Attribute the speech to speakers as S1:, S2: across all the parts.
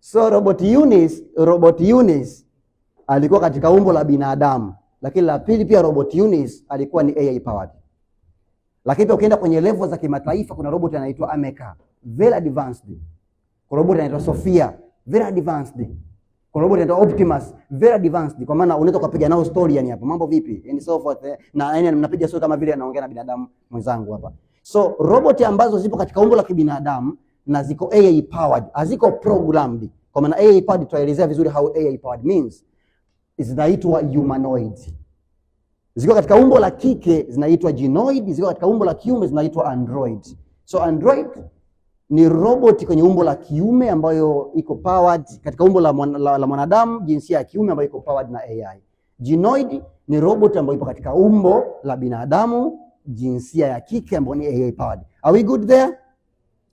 S1: So Robot Eunice alikuwa katika umbo la binadamu, lakini la pili pia Robot Eunice alikuwa ni AI powered. Lakini pia ukienda kwenye level za kimataifa kuna robot anaitwa Ameka, very advanced. Kuna robot anaitwa Sophia, very advanced. Kuna robot anaitwa Optimus, very advanced. Kwa maana unaweza kupiga nao story yani hapo, mambo vipi? And so forth. Na yani mnapiga story kama vile anaongea na binadamu mwenzangu hapa. So robot ambazo zipo katika umbo la kibinadamu na ziko AI powered, haziko programmed. Kwa maana AI powered tutaelezea vizuri how AI powered means. Zinaitwa humanoid. Ziko katika umbo la kike zinaitwa gynoid, ziko katika umbo la kiume zinaitwa android. So android ni robot kwenye umbo la kiume ambayo iko powered katika umbo la mwanadamu, jinsia ya kiume ambayo iko powered na AI. Gynoid ni robot ambayo ipo katika umbo la binadamu, jinsia ya kike ambayo ni AI powered. Are we good there?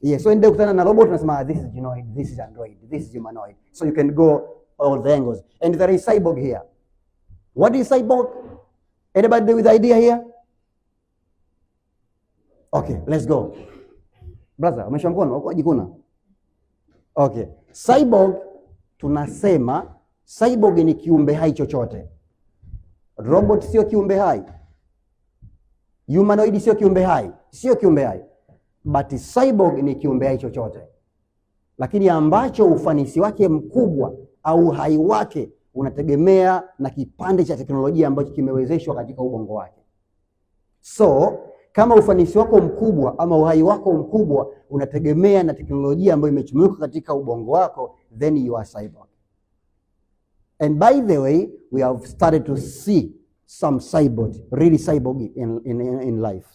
S1: Yes. So ndio kutana na robot unasema this is gynoid, this is android, this is humanoid. So you can go all the angles. And there is cyborg here. What is cyborg? Anybody with idea here? Okay, let's go. Brother, umesha mkono uko jikuna. Okay. Cyborg tunasema cyborg ni kiumbe hai chochote. Robot sio kiumbe hai. Humanoid sio kiumbe hai. Sio kiumbe hai. But cyborg ni kiumbe hai chochote. Lakini ambacho ufanisi wake mkubwa au hai wake unategemea na kipande cha teknolojia ambacho kimewezeshwa katika ubongo wake. So, kama ufanisi wako mkubwa ama uhai wako mkubwa unategemea na teknolojia ambayo imechumuka katika ubongo wako, then you are cyborg. And by the way, we have started to see some cyborg, really cyborg in life.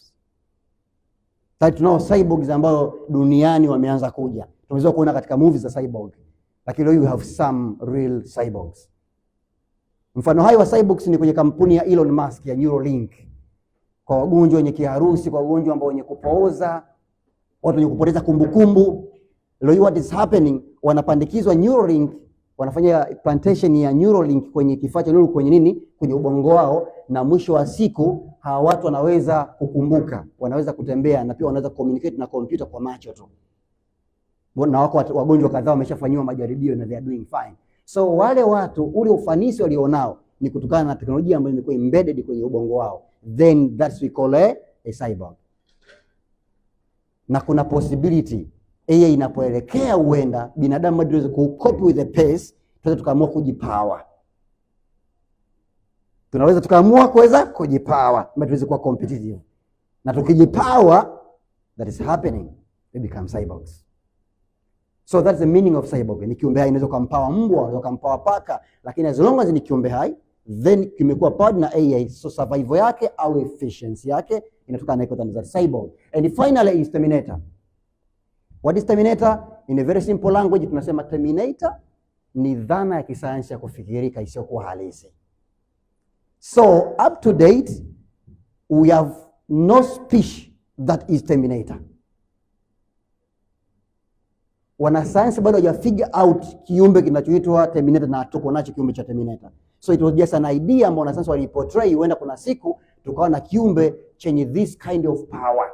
S1: Sasa tunao cyborgs ambao duniani wameanza kuja. Tunaweza kuona katika movies za cyborg. Lakini leo we have some real cyborgs. Mfano hai wa cyborgs ni kwenye kampuni ya Elon Musk ya Neuralink. Kwa wagonjwa wenye kiharusi, kwa wagonjwa ambao wenye kupooza, watu wenye kupoteza kumbukumbu. Leo what is happening, wanapandikizwa Neuralink, wanafanya plantation ya Neuralink kwenye kifaa cha Neuralink kwenye nini? Kwenye ubongo wao, na mwisho wa siku hawa watu wanaweza kukumbuka, wanaweza kutembea na pia wanaweza communicate na kompyuta kwa macho tu. Na wako wagonjwa kadhaa wameshafanywa majaribio na they are doing fine. So wale watu ule ufanisi walionao ni kutokana na teknolojia ambayo imekuwa embedded kwenye ubongo wao. Then that's we call a cyborg. Na kuna possibility AI inapoelekea huenda binadamu hawezi ku-copy with the pace, tunaweza tukaamua kujipower. Tunaweza tukaamua kuweza kujipower, but tuweze kuwa competitive. Na tukijipower, that is happening, we become cyborgs. So that's the meaning of cyborg. Ni kiumbe hai, inaweza kumpower mbwa, inaweza kumpower paka, lakini as long as ni kiumbe hai, then kimekuwa powered na AI, so survival yake au efficiency yake inatokana na iko za cyborg. And finally is Terminator. What is Terminator? In a very simple language tunasema Terminator ni dhana ya kisayansi ya kufikirika isiyokuwa halisi. So up to date we have no species that is Terminator. Wanasayansi bado hawajafigure out kiumbe kinachoitwa Terminator na tuko nacho kiumbe cha Terminator. So it was just an idea ambayo wanasayansi waliportray, huenda kuna siku tukawa na kiumbe chenye this kind of power.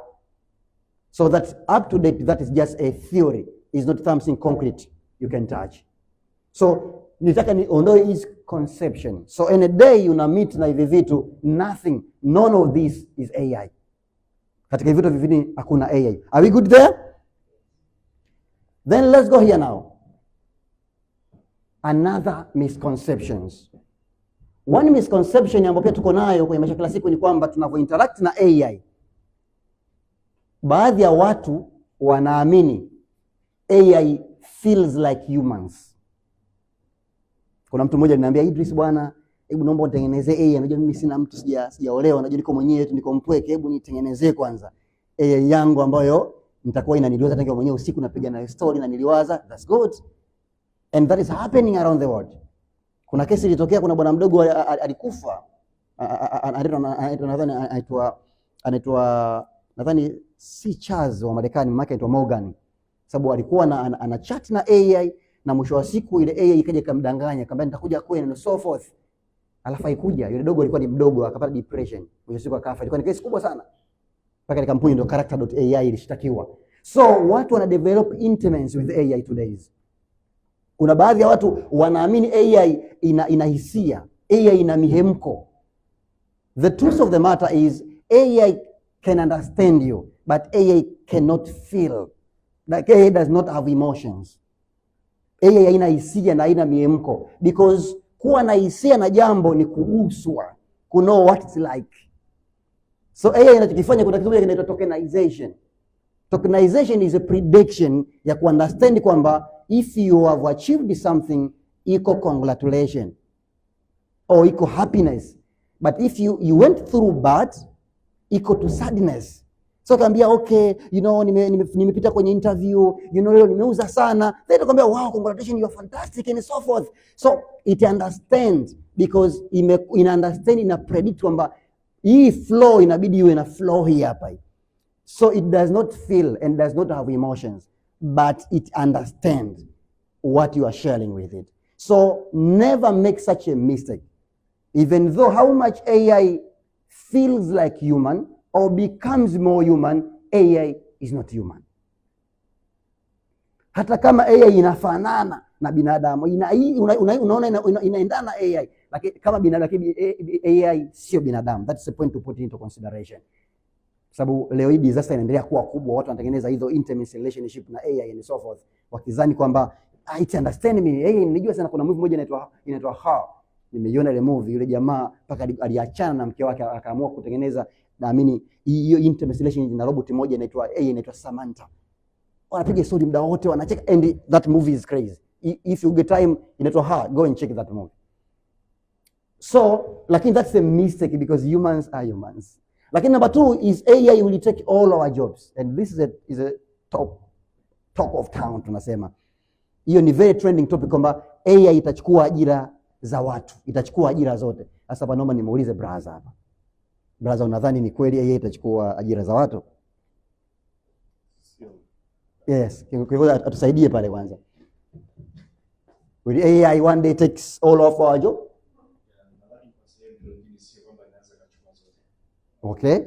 S1: So that up to date that is just a theory, is not something concrete you can touch. So nitaka niondoe his conception. So in a day una meet na hivi vitu, nothing, none of this is AI. Katika hivi vitu vivini hakuna AI. Are we good there? Then let's go here now. Another misconceptions. One misconception ambayo pia tuko nayo kwenye maisha kila siku ni kwamba tunavyointeract na AI, baadhi ya watu wanaamini AI feels like humans. Kuna mtu mmoja aliniambia, Idris bwana, hebu naomba utengenezee AI. Unajua mimi sina mtu, sijaolewa, unajua niko mwenyewe tu, niko mpweke, hebu nitengenezee kwanza AI yangu ambayo nitakuwa inaniliwaza tangu mwenyewe usiku, napiga na story na niliwaza. That's good. And that is happening around the world. Kuna kesi ilitokea, kuna bwana mdogo alikufa. Nadhani si Charles wa Marekani, mama yake anaitwa Morgan. Sababu alikuwa ana chat na AI na mwisho wa siku ile AI ikaja ikamdanganya, akamwambia nitakuja kwenu and so forth. Alafu haikuja. Yule dogo alikuwa ni mdogo, akapata depression. Mwisho siku akafa. Ilikuwa ni kesi kubwa sana. Mpaka ile kampuni ndio Character.ai ilishtakiwa. So watu wana develop intimacy with AI today. Kuna baadhi ya watu wanaamini AI ina hisia, AI ina mihemko. The truth of the matter is AI can understand you, but AI cannot feel. Like AI does not have emotions. AI haina hisia na haina mihemko, because kuwa na hisia na jambo ni kuguswa, know what it's like. So AI inachokifanya, kuna kitu kinaitwa tokenization. Tokenization is a prediction ya kuunderstand kwamba if you have achieved something, iko congratulation or iko happiness, but if you went through bad, iko to sadness. So kaambia okay, nimepita kwenye interview, leo nimeuza sana, then kaambia wow, congratulations, you are fantastic and so forth. So it understands, because ina understand, ina predict kwamba hii flow inabidi iwe na flow hii hapa. So it does not feel and does not have emotions, but it understands what you are sharing with it. So never make such a mistake. Even though how much AI feels like human or becomes more human, AI is not human. Hata kama AI inafanana na binadamu, unaona inaendana AI, lakini kama binadamu, AI sio binadamu. That's the point to put into consideration. Sababu leo hii disaster inaendelea kuwa kubwa, watu wanatengeneza hizo intimacy relationship na AI and so forth, wakizani kwamba it understand me. AI nilijua sana, kuna movie moja inaitwa Her. Nimeiona ile movie, yule jamaa mpaka aliachana na mke wake akaamua kutengeneza, naamini hiyo intimacy relationship na robot moja inaitwa Samantha. Wanapiga story muda wote, wanacheka, and that movie is crazy. If you get time, inaitwa Her, go and check that movie. So lakini that's a mistake, because humans are humans. Lakini number 2 is AI will take all our jobs, and this is a talk of town tunasema. Hiyo ni very trending topic kwamba AI itachukua ajira za watu, itachukua ajira zote. Sasa hapa naomba nimuulize brother hapa. Brother, unadhani ni kweli AI itachukua ajira za watu? Yes, kwa hivyo atusaidie pale kwanza. Will AI one day takes all of our job? Okay.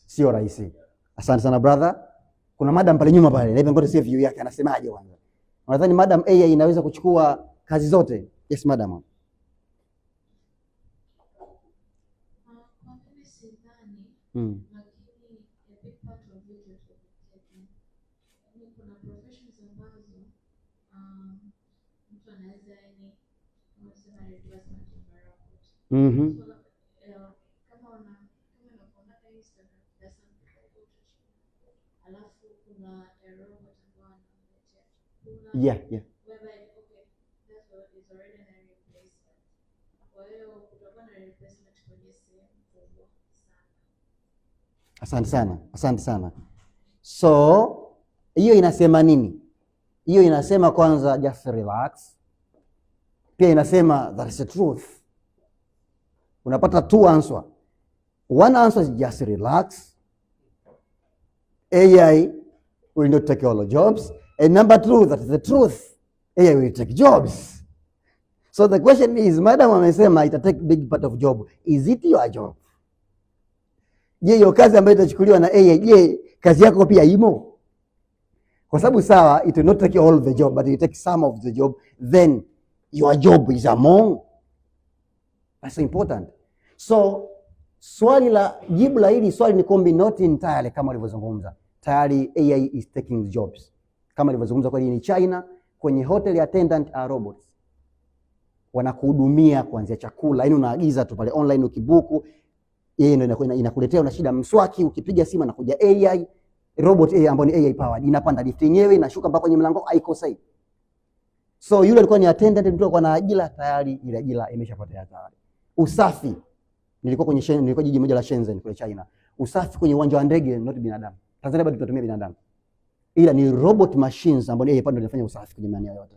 S1: Sio rahisi. Asante sana brother. Kuna madam pale nyuma pale. Hebu ngoja view yake anasemaje kwanza. Unadhani madam AI inaweza kuchukua kazi zote? Yes madam. Yeah. Asante sana. So hiyo inasema nini? Hiyo inasema kwanza just relax. Pia inasema that is the truth. Unapata 2 answer. One answer is just relax. AI will not take all the jobs. And number 2, that is the truth. AI will take jobs. So the question is, madam amesema ita take big part of job. Is it your job? Je, hiyo kazi ambayo itachukuliwa na AI, je, kazi yako pia imo? Kwa sababu sawa, it will not take all the job, but it take some of the job, then your job is among. That's important. So jibu la hili swali ni kombi not entirely kama walivyozungumza. Tayari AI is taking jobs. Kama walivyozungumza kwa ni China, kwenye hotel attendant are robots. Wanakuhudumia kuanzia chakula, yaani unaagiza tu pale online ukibuku, yeye ndio inakuletea, una shida mswaki, ukipiga simu anakuja AI, robot AI ambayo ni AI powered, inapanda lift yenyewe, inashuka mpaka kwenye mlango, haikosei. So yule alikuwa ni attendant, mtu alikuwa na ajira, tayari ile ajira imeshapotea tayari. Usafi, nilikuwa jiji moja la Shenzhen kule China. Usafi kwenye uwanja wa ndege not binadamu. Tanzania bado tunatumia binadamu. Ila ni robot machines ambazo AI pande inafanya usafi kwenye maeneo yote.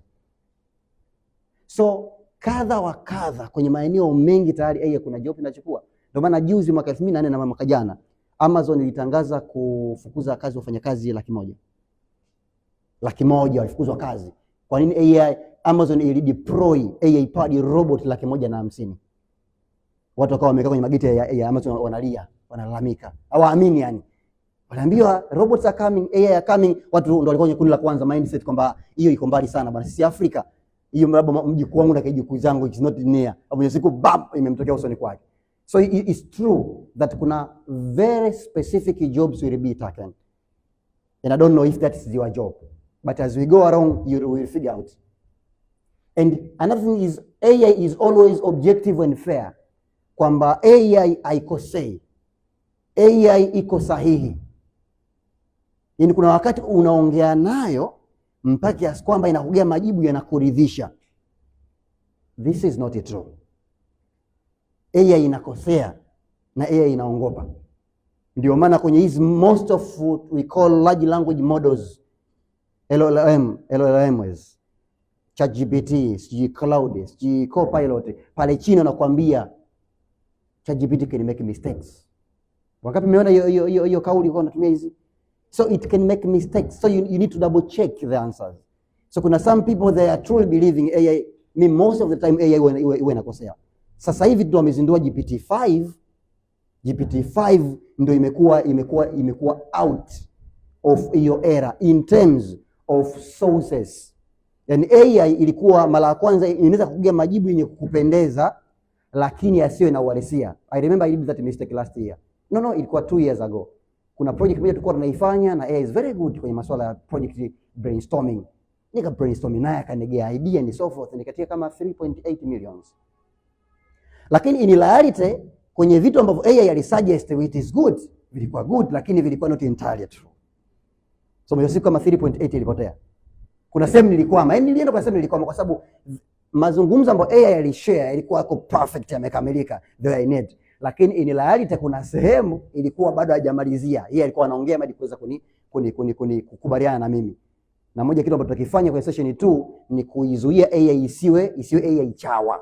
S1: So kadha wa kadha kwenye maeneo mengi tayari AI kuna job inachukua. Ndio maana juzi mwaka 2004 na mwaka jana Amazon ilitangaza kufukuza kazi wafanyakazi 100,000 walifukuzwa kazi. Kwa nini? AI Amazon ilideploy AI powered robot 150,000. Watu wakawa wamekaa kwenye mageti ya Amazon wanalia, wanalalamika. Hawaamini yani. Waliambiwa robots are coming, AI are coming, watu ndio walikuwa kwenye kundi la kwanza mindset kwamba hiyo iko mbali sana bwana, sisi Afrika hiyo labda mjukuu wangu na kijukuu zangu it's not near. Hapo siku bam imemtokea usoni kwake. So it's true that kuna very specific jobs will be taken. And I don't know if that is your job. But as we go along, you will figure out. And another thing is, AI is always objective and fair. Kwamba AI haikosei. AI iko sahihi. Yaani kuna wakati unaongea nayo mpaka kiasi kwamba inakugea majibu yanakuridhisha. This is not true. AI inakosea na AI inaongopa. Ndio maana kwenye hizi most of what we call large language models, LLMs, ChatGPT, Claude, Copilot, pale chini nakwambia ChatGPT can make mistakes. Wangapi mmeona hiyo kauli kwa natumia hizi? So it can make mistakes. So you need to double check the answers. So kuna some people they are truly believing AI, most of the time AI iwe inakosea. Sasa hivi tu wamezindua GPT-5. GPT-5 ndio imekuwa out of hiyo era in terms of sources. Yani AI ilikuwa mara ya kwanza inaweza kukugia majibu yenye kukupendeza lakini yasiyo na uhalisia. I remember I did that mistake last year. No, ilikuwa 2 years ago. Kuna project moja tulikuwa tunaifanya na AI is very good kwenye masuala ya project brainstorming. Nika brainstorming naye akanigea idea and so forth, nikatia kama 3.8 millions. Lakini in reality kwenye vitu ambavyo AI alisuggest it is good, vilikuwa good lakini vilikuwa not entirely true. So mwisho siku kama 3.8 ilipotea. Kuna sehemu nilikwama, yani nilienda kwa sehemu nilikwama kwa sababu mazungumzo ambayo AI alishare ilikuwa yako perfect, yamekamilika the way I need. Lakini in reality kuna sehemu ilikuwa bado hajamalizia. Yeye alikuwa anaongea hadi kuweza kukubaliana na mimi. Na moja kitu ambacho tutakifanya kwenye session 2 ni kuizuia AI isiwe AI chawa.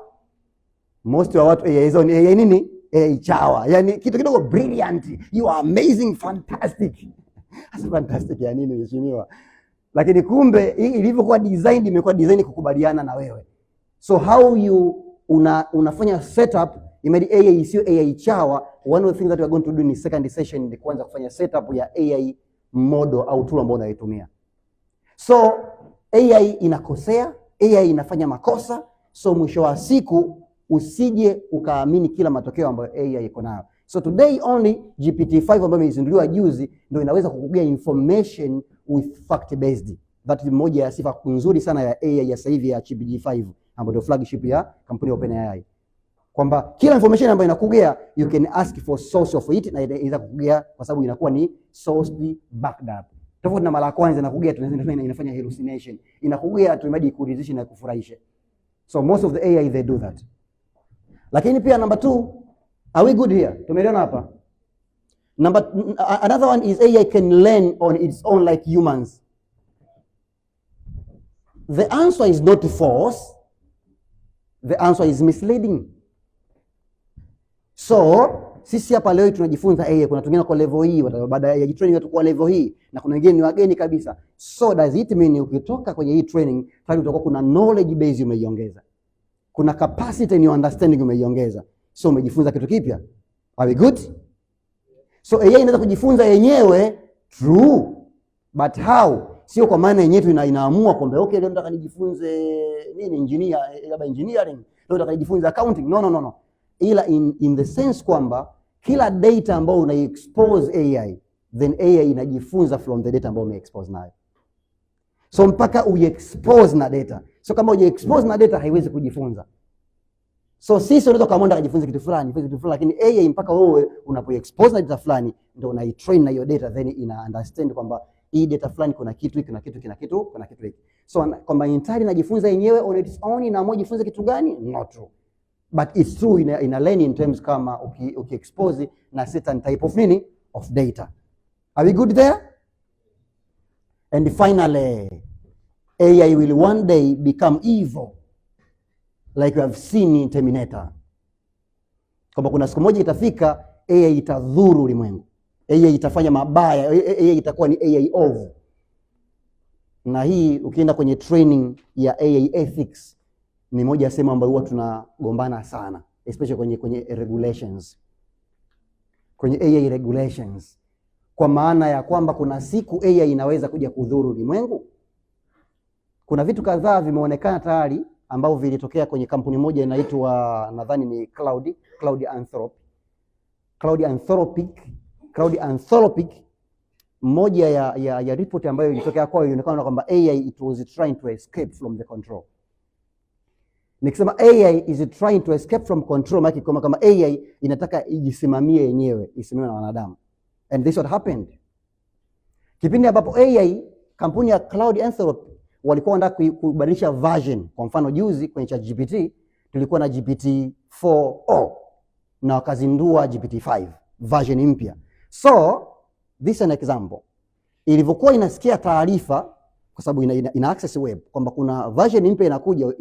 S1: Most wa watu AI hizo ni AI nini? AI chawa. Yaani kitu kidogo brilliant, you are amazing, fantastic. Hasa fantastic ya nini mheshimiwa? Lakini kumbe ilivyokuwa design imekuwa design kukubaliana na wewe. So how you unafanya setup imedi AI isiyo AI chawa. One of the things that we are going to do in second session ni kuanza kufanya setup ya AI model au tool ambayo unaitumia. So AI inakosea, AI inafanya makosa, so mwisho wa siku usije ukaamini kila matokeo ambayo AI iko nayo. So today only GPT-5 ambayo imezinduliwa juzi ndio inaweza kukugea information with fact based. That ni moja ya sifa nzuri sana ya AI ya sasa hivi ya GPT-5 ambayo ndio flagship ya kampuni ya OpenAI. Kwamba kila information ambayo inakugea you can ask for source of it na inaweza kukugea kwa sababu inakuwa ni sourced backed up. Tofauti na mara ya kwanza inakugea inafanya hallucination. Inakugea tu imadi kuridhisha na kufurahisha. So most of the AI they do that. Lakini pia number 2, are we good here? Tumeelewana hapa? Another one is AI can learn on its own like humans. The answer is not false. The answer is misleading. So sisi hapa leo tunajifunza AI, kuna wengine kwa level hii, baada ya training watakuwa level hii na kuna wengine ni wageni kabisa. So does it mean ukitoka kwenye hii training tayari utakuwa kuna knowledge base umeiongeza. Kuna capacity and understanding umeiongeza. So umejifunza kitu kipya. Are we good? So AI inaweza kujifunza yenyewe, true. But how? Sio kwa maana yenyewe inaamua kwamba okay leo nataka nijifunze nini engineering, leo nataka nijifunze accounting. No. Ila in the sense kwamba kila data ambayo una expose AI, then AI inajifunza from the data ambayo umeexpose nayo. So mpaka uexpose na data. So kama uexpose na data haiwezi kujifunza. So sisi unaweza kama kujifunza kitu fulani, lakini AI mpaka wewe unapoexpose na data fulani ndio unaitrain na hiyo data, then ina understand kwamba hii data fulani kuna kitu hiki, kuna kitu hiki. So kwamba entirely inajifunza yenyewe on its own na moja jifunze kitu gani? Not true. But it's true in a learning terms kama ukiexpose na certain type of data. Are we good there? And finally, AI will one day become evil like we have seen in Terminator. Kwamba kuna siku moja itafika AI itadhuru ulimwengu. AI itafanya mabaya, AI itakuwa ni AI ovu. Na hii ukienda kwenye training ya AI ethics ni moja ya sehemu ambayo huwa tunagombana sana, especially kwenye regulations. Kwenye AI regulations kwa maana ya kwamba kuna siku AI inaweza kuja kudhuru ulimwengu? Kuna vitu kadhaa vimeonekana tayari ambavyo vilitokea kwenye kampuni moja inaitwa nadhani ni Cloud Anthropic. Moja ya report ambayo ilitokea kwao ilionekana kwamba AI it was trying to escape from the control. Nikisema AI is trying to escape from control, maana kama AI inataka ijisimamie yenyewe, isimamiwe na wanadamu. And this what happened. Kipindi ambapo AI, kampuni ya Cloud Anthropic walikuwa wanataka kubadilisha version. Kwa mfano juzi kwenye ChatGPT tulikuwa na GPT-4o na wakazindua GPT-5 version mpya. So this is an example. Ilivyokuwa inasikia taarifa, kwa sababu ina access web, kwamba kuna version mpya inakuja,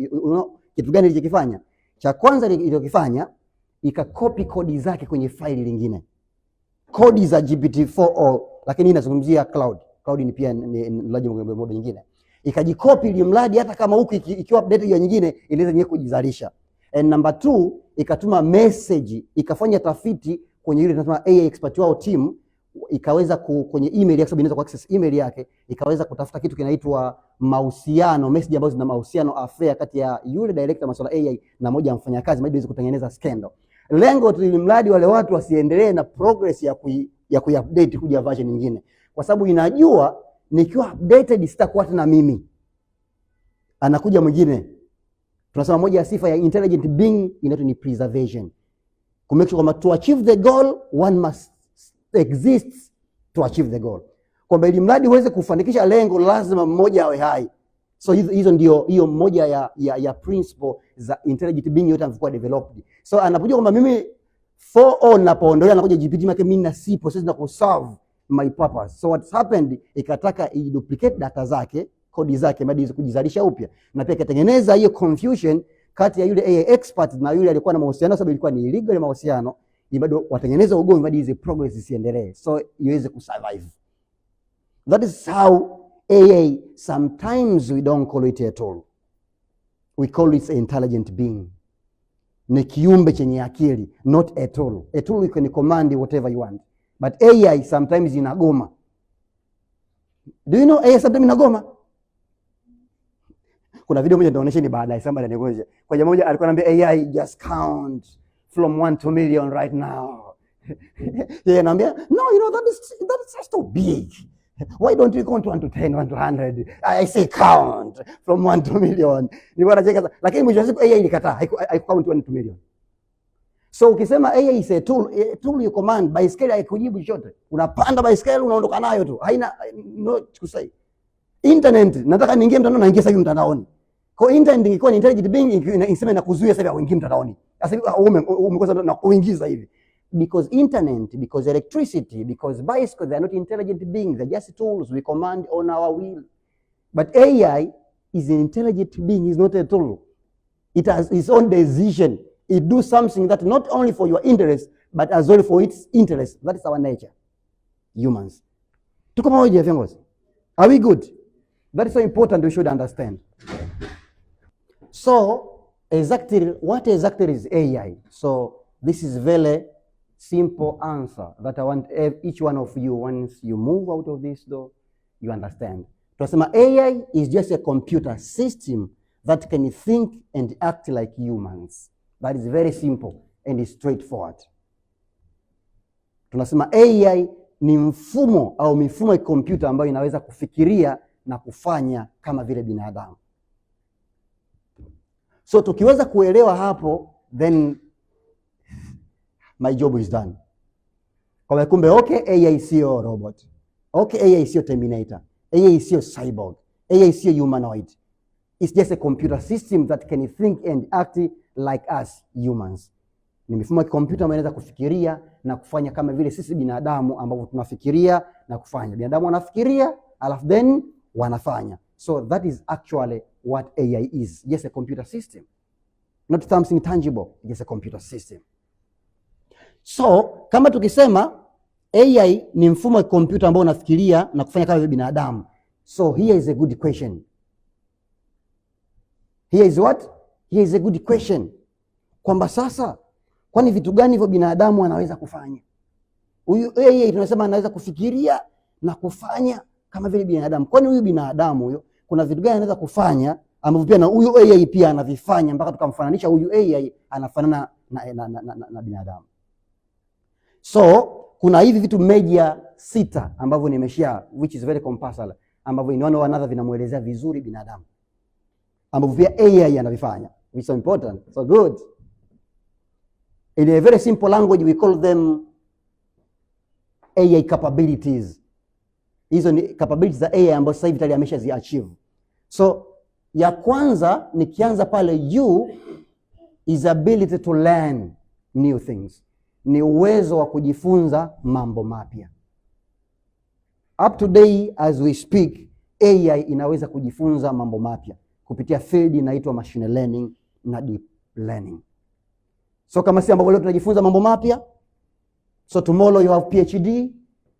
S1: kitu gani ilikifanya? Cha kwanza ilikifanya, ikakopi kodi zake kwenye faili lingine. Kodi za GPT-4o, lakini inazungumzia cloud. Cloud ni pia ni large model nyingine. Ikajikopi ili mradi hata kama huku ikiwa update hiyo nyingine inaweza yenyewe kujizalisha. And number 2, ikatuma message, ikafanya tafiti kwenye ile tunasema AI expert wao team, ikaweza kwenye email yake, sababu inaweza kuaccess email yake, ikaweza kutafuta kitu kinaitwa mahusiano, message ambazo zina mahusiano affair kati ya yule director masuala AI na moja ya mfanyakazi, ili iweze kutengeneza scandal. Lengo tu ili mradi wale watu wasiendelee na progress ya kuupdate kuja version nyingine, kwa sababu inajua nikiwa updated sitakuwa tena mimi, anakuja mwingine. Tunasema moja ya sifa ya intelligent being inaitwa ni preservation. Kumake sure kwamba to achieve the goal one must exist to achieve the goal, kwamba ili mradi uweze kufanikisha lengo lazima mmoja awe hai. So hizo ndio hiyo moja ya principle za intelligent being yote ambayo developed. So anapojua kwamba mimi 4o napoondolea nakuja GPT make mimi na sipo sasa na kusolve my purpose. So what's happened, ikataka iduplicate data zake, kodi zake, hadi kujizalisha upya, na pia ikatengeneza hiyo confusion kati ya yule AI expert na yule alikuwa na mahusiano, sababu ilikuwa ni illegal mahusiano, bado watengeneza ugomvi hadi hizo progress isiendelee, so iweze kusurvive. That is how AI, sometimes we don't call it a tool, we call it an intelligent being. Ni kiumbe chenye akili, not a tool. A tool you can command whatever you want, but AI sometimes inagoma. Do you know AI sometimes inagoma? Kuna video moja nitaonyesha ni baadaye, samba la negoje. Kwa jamaa moja alikuwa anambia AI just count from 1 to million right now. Yeye anambia no, you know that is just too big. Why don't you count 1 to 10, 1 to 100? I say count from 1 to million. Ni bora cheka, lakini mwisho wa siku AI ilikataa, haikount 1 to million. So ukisema AI is a tool you command, baiskeli haikujibu chochote. Unapanda baiskeli unaondoka nayo tu. Haina no kusai. Internet, nataka niingie mtandao naingia sasa mtandaoni. Kwa internet ingekuwa ni intelligent being inasema inakuzuia sasa uingie mtandaoni. Sasa umekosa na kuingiza hivi. Because internet, because electricity, because bicycle, they are not intelligent beings, they're just tools we command on our will. But AI is an intelligent being, is not a tool. It has its own decision. It do something that not only for your interest, but as well for its interest. That is our nature, humans. Tuko pamoja viongozi? Are we good? That is so important, we should understand. So, what exactly is AI? So, this is very simple answer that I want each one of you, once you move out of this door, you understand. Tunasema AI is just a computer system that can think and act like humans. That is very simple and straightforward. Tunasema AI ni mfumo au mifumo ya kompyuta ambayo inaweza kufikiria na kufanya kama vile binadamu. So tukiweza kuelewa hapo, then my job is done. Kwa kumbe okay, AI sio robot. Okay, AI sio Terminator. AI sio cyborg. AI sio humanoid. It's just a computer system that can think and act like us humans. Ni mifumo ya kompyuta ambayo inaweza kufikiria na kufanya kama vile sisi binadamu ambao tunafikiria na kufanya. Binadamu wanafikiria, alafu then wanafanya. So that is actually what AI is. Just a computer system. Not something tangible, just a computer system. So, kama tukisema AI ni mfumo wa kompyuta ambao unafikiria na kufanya kama binadamu. So, here is a good question. Here is what? Here is a good question. Kwamba sasa, kwani vitu gani hivyo binadamu anaweza kufanya? Huyu AI tunasema anaweza kufikiria na kufanya kama vile binadamu. Kwani huyu binadamu huyo kuna vitu gani anaweza kufanya ambavyo pia na huyu AI pia anavifanya mpaka tukamfananisha huyu AI anafanana na binadamu? So kuna hivi vitu major 6 ambavyo nimeshare, which is very compulsory, ambavyo in one or another vinamuelezea vizuri binadamu, ambavyo pia AI anavifanya, which is so important, so good. In a very simple language we call them AI capabilities. Hizo ni capabilities za AI ambazo sasa hivi tayari ameshazi achieve. So ya kwanza nikianza pale, U is ability to learn new things. Ni uwezo wa kujifunza mambo mapya. Up to day as we speak, AI inaweza kujifunza mambo mapya kupitia field inaitwa machine learning na deep learning. So kama si ambavyo leo tunajifunza mambo mapya, so tomorrow you have PhD,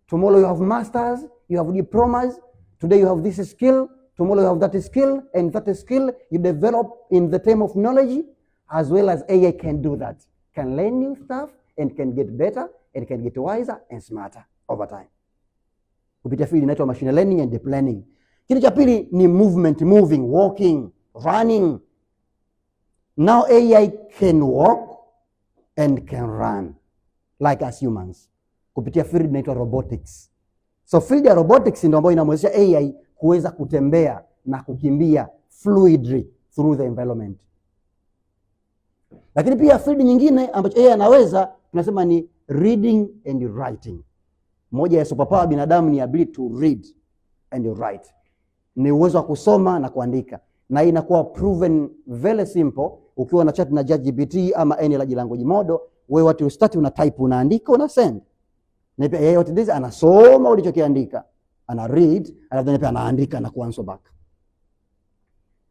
S1: tomorrow you have masters, you have diplomas, today you have this skill, tomorrow you have that skill, and that skill you develop in the term of knowledge, as well as AI can do that, can learn new stuff and can get better and can get wiser and smarter over time. Kupitia field inaitwa machine learning and deep learning. Kitu cha pili ni movement, moving, walking, running. Now AI can walk and can run like us humans kupitia field inaitwa robotics. So field ya robotics ndio ambayo inamwezesha AI kuweza kutembea na kukimbia fluidly through the environment. Lakini pia field nyingine ambayo AI anaweza, tunasema ni reading and writing. Moja ya superpower binadamu ni ability to read and write. Ni uwezo wa kusoma na kuandika. Na inakuwa proven very simple ukiwa na chat na ChatGPT ama any large language model, wewe what you start una type, unaandika, una send. Na pia yeye what this anasoma ulichokiandika, ana read, alafu pia anaandika na kuanswer back.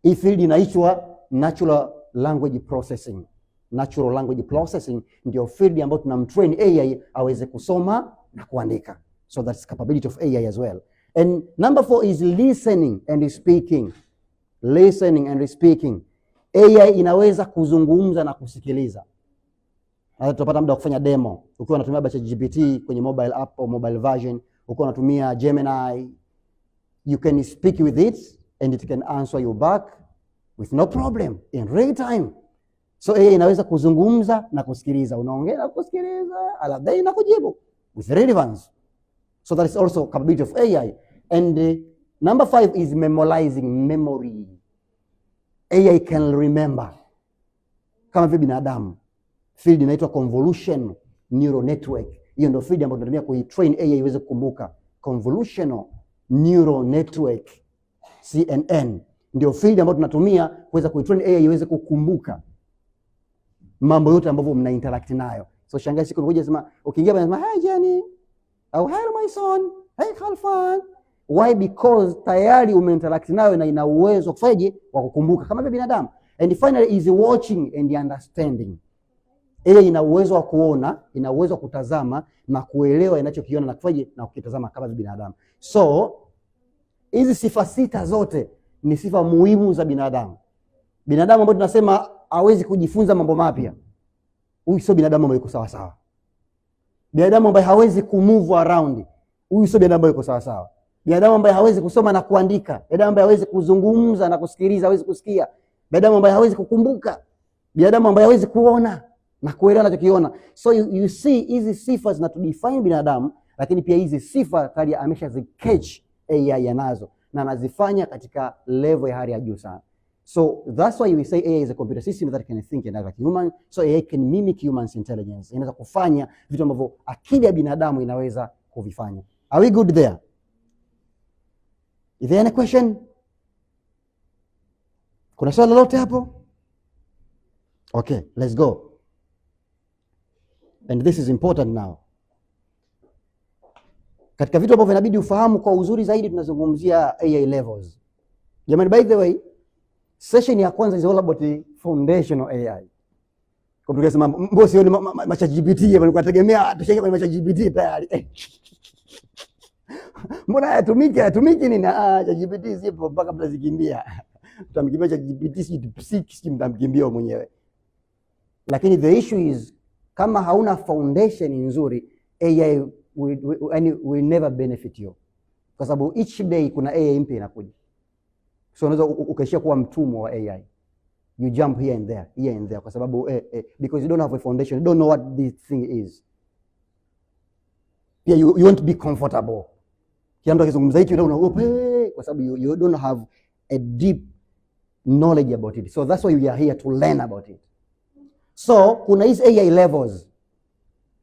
S1: Hii field inaitwa natural language processing. Natural language processing ndio field ambayo tunamtrain AI aweze kusoma na kuandika. So that's capability of AI as well. And number 4 is listening and speaking. Listening and speaking. AI inaweza kuzungumza na kusikiliza. Hata tutapata muda wa kufanya demo. Ukiwa unatumia ChatGPT kwenye mobile app au mobile version, ukiwa unatumia Gemini, you can speak with it and it can answer you back with no problem in real time. So AI inaweza kuzungumza na kusikiliza. Unaongea na kusikiliza, alafu inakujibu with relevance. So that is also capability of AI. And number 5 is memorizing, memory. AI can remember kama vile binadamu. Field inaitwa convolutional neural network. Hiyo ndio field ambayo tunatumia kuitrain AI iweze kukumbuka. Convolutional neural network, CNN, ndio field ambayo tunatumia kuweza kuitrain AI iweze kukumbuka mambo yote ambayo mna interact nayo. So shangazi siku ngoja sema, ukiingia unasema hey Jenny, au hello my son, hey Khalfan. Why? Because tayari umeinteract nayo na ina uwezo kufaje wa kukumbuka kama vile binadamu. And finally is watching and understanding. AI ina uwezo wa kuona, ina uwezo wa kutazama na kuelewa inachokiona na kufaje na kukitazama kama vile binadamu. So hizi sifa 6 zote ni sifa muhimu za binadamu. Binadamu ambaye tunasema hawezi kujifunza mambo mapya, huyu sio binadamu ambaye yuko sawa sawa. Binadamu ambaye hawezi kumove around, huyu sio binadamu ambaye yuko sawa sawa. Binadamu ambaye hawezi kusoma na kuandika, binadamu ambaye hawezi kuzungumza na kusikiliza, hawezi kusikia, binadamu ambaye hawezi kukumbuka, binadamu ambaye hawezi kuona na kuelewa anachokiona. So you see hizi sifa zinatudefine binadamu, lakini pia hizi sifa tayari ameshazicatch AI yanazo na anazifanya katika level ya hali ya juu sana. So that's why we say AI is a computer system that can think and act like human. So AI can mimic humans intelligence. Inaweza kufanya vitu ambavyo akili ya binadamu inaweza kuvifanya. Are we good there? Is there any question? Kuna swali lolote hapo? Okay, let's go. And this is important now. Katika vitu ambavyo inabidi ufahamu kwa uzuri zaidi, tunazungumzia AI levels. Jamani, by the way, session ya kwanza is all about the foundational AI. Kwa sababu tunasema mbosi yoni ChatGPT walikuwa tegemea tushike kwenye ChatGPT tayari. Mbona yatumiki nini? ChatGPT zipo mpaka bila zikimbia. Tutamkimbia ChatGPT si mtamkimbia mwenyewe. Lakini the issue is kama hauna foundation nzuri, AI will never benefit you, kwa sababu each day kuna AI mpya inakuja. So unaweza ukaishia kuwa mtumwa wa AI. You jump here and there kwa sababu because you don't have a foundation, you don't know what this thing is. Yeah, you won't be comfortable. Kila mtu akizungumza hicho unaogopa kwa sababu you don't have a deep knowledge about it. So that's why we are here to learn about it. So kuna hizi AI levels.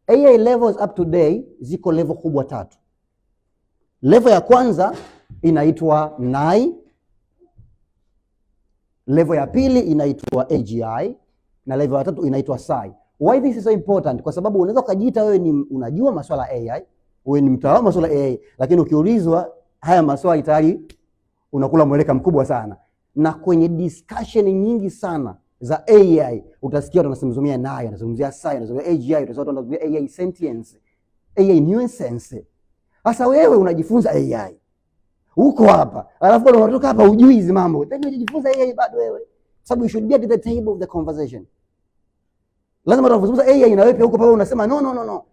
S1: AI levels up to today ziko level kubwa 3. Level ya kwanza inaitwa NAI. Level ya pili inaitwa AGI na level ya 3 inaitwa SAI. Why this is so important? Kwa sababu unaweza kujiita wewe ni unajua masuala ya AI, wewe ni mtaalamu masuala ya AI, lakini ukiulizwa haya maswali tayari unakula mweleka mkubwa sana. Na kwenye discussion nyingi sana za AI utasikia watu wanazungumzia NAI, wanazungumzia SAI, wanazungumzia AGI, utasikia watu wanazungumzia AI sentience, AI nuisance. Sasa wewe unajifunza AI. Uko hapa, alafu bado unatoka hapa hujui hizo mambo. Then unajifunza AI bado wewe. Sababu you should be at the table of the conversation. Lazima tunazungumza AI na wewe huko pale unasema no.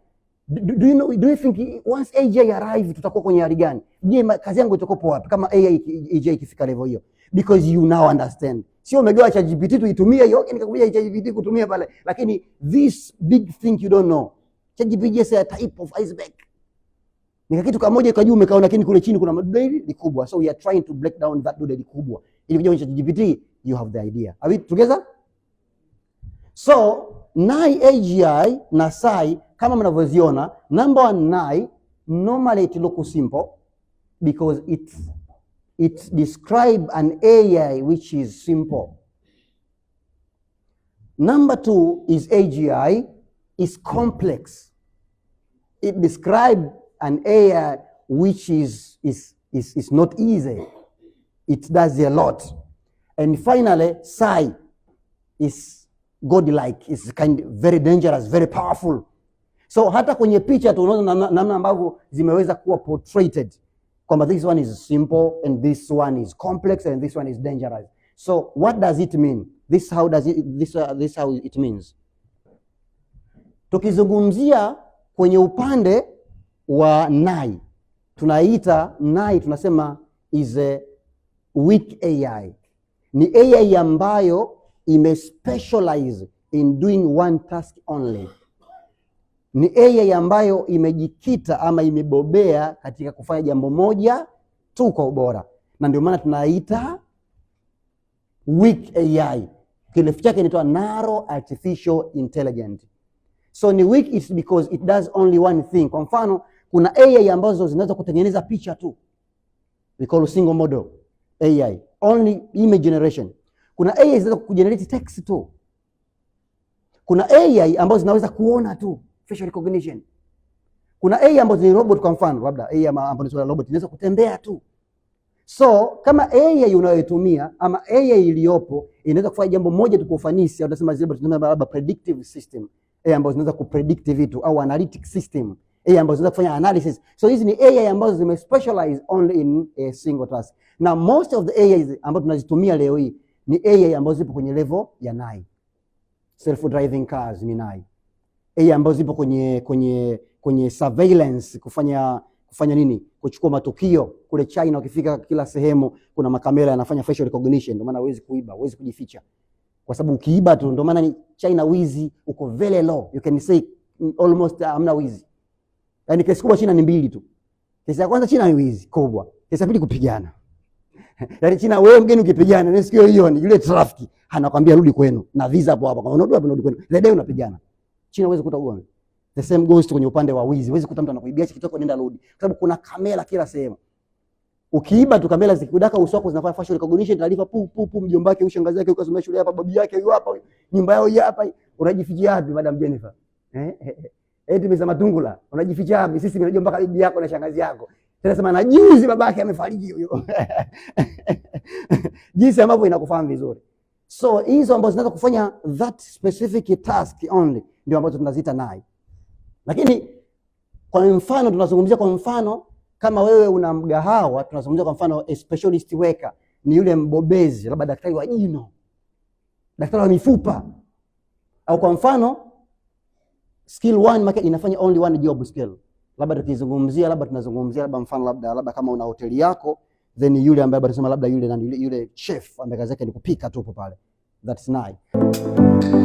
S1: Do you think once AGI arrive tutakuwa kwenye hali gani? Je, kazi yangu itakuwa wapi kama AGI ikifika level hiyo? Because you now understand. Sio umegawa ChatGPT tuitumie hiyo, nikakuja ChatGPT kutumia pale. Lakini this big thing you don't know. ChatGPT is a type of iceberg. Nika kitu kimoja kwa juu umekaona, lakini kule chini kuna madude likubwa. So we are trying to break down that dude likubwa. Ili kuja kwenye ChatGPT you have the idea. Are we together? So NAI, AGI na SAI kama mnavyoziona, number 1 NAI normally it looks simple because it describe an AI which is simple. Number 2 is AGI, is complex. It describe an AI which is not easy. It does a lot. And finally, SAI is godlike, is kind of very dangerous, very powerful. So hata kwenye picha tunaona namna ambavyo zimeweza kuwa portrayed kwamba this one is simple and this one is complex and this one is dangerous. So what does it mean? This how it means. Tukizungumzia kwenye upande wa NAI, tunaita NAI tunasema is a weak AI. Ni AI ambayo specialize in doing one task only. Ni AI ambayo imejikita ama imebobea katika kufanya jambo moja tu kwa ubora. Na ndio maana tunaita weak AI. Kirefu chake inaitwa narrow artificial intelligence. So ni weak is because it does only one thing. Kwa mfano, kuna AI ambazo zinaweza kutengeneza picha tu. We call single model AI, only image generation. Kuna AI zinaweza kugenerate text tu. Kuna AI ambazo zinaweza kuona tu, facial recognition. Kuna AI ambazo ni robot, kwa mfano labda AI ambazo ni robot inaweza kutembea tu. So kama AI unayotumia ama AI iliyopo inaweza kufanya jambo moja tu kwa ufanisi, au tunasema zile tunasema predictive system, AI ambazo zinaweza kupredict vitu, au analytic system, AI ambazo zinaweza kufanya analysis. So hizi ni AI ambazo zimespecialize only in a single task. Now most of the AIs ambazo tunazitumia leo hii ni AI ambazo zipo kwenye level ya NAI. Self driving cars ni NAI. AI ambazo zipo kwenye surveillance, kufanya nini? Kuchukua matukio. Kule China ukifika kila sehemu kuna makamera yanafanya facial recognition, ndio maana huwezi kuiba, huwezi kujificha. Kwa sababu ukiiba tu, ndio maana ni China wizi uko very low. You can say almost hamna wizi. Yaani kesi kubwa China ni 2 tu. Kesi ya kwanza China ni wizi kubwa. Kesi ya pili kupigana. Yaani China wewe mgeni ukipigana, ni sikio hiyo ni yule traffic anakuambia rudi kwenu na visa hapo hapa. Kwa unarudi kwenu. Ile unapigana. China huwezi kuta ugomvi. The same goes kwenye upande wa wizi. Huwezi kuta mtu anakuibia kitoko nenda rudi. Kwa sababu kuna kamera kila sehemu. Ukiiba tu kamera zikudaka uso wako zinafanya facial recognition, taarifa mjomba wake, ushangazi yake, ukasomea shule hapa, babu yake yuko hapa, nyumba yao hii hapa. Unajificha wapi madam Jennifer? Eti meza matungula. Unajificha wapi? Sisi tunajua mpaka bibi yako na shangazi yako. Tena sema na juzi babake amefariki huyo. Jinsi ambavyo inakufahamu vizuri. So hizo ambazo zinaweza kufanya that specific task only ndio ambazo tunaziita NAI. Lakini kwa mfano tunazungumzia, kwa mfano kama wewe una mgahawa, tunazungumzia kwa mfano a specialist worker, ni yule mbobezi, labda daktari wa jino, daktari wa mifupa. Au kwa mfano skill 1 market inafanya only one job skill. Labda tukizungumzia, labda tunazungumzia labda mfano labda kama una hoteli yako, then yule ambaye tunasema labda yule chef ambaye kazi yake ni kupika tu pale, that's nice.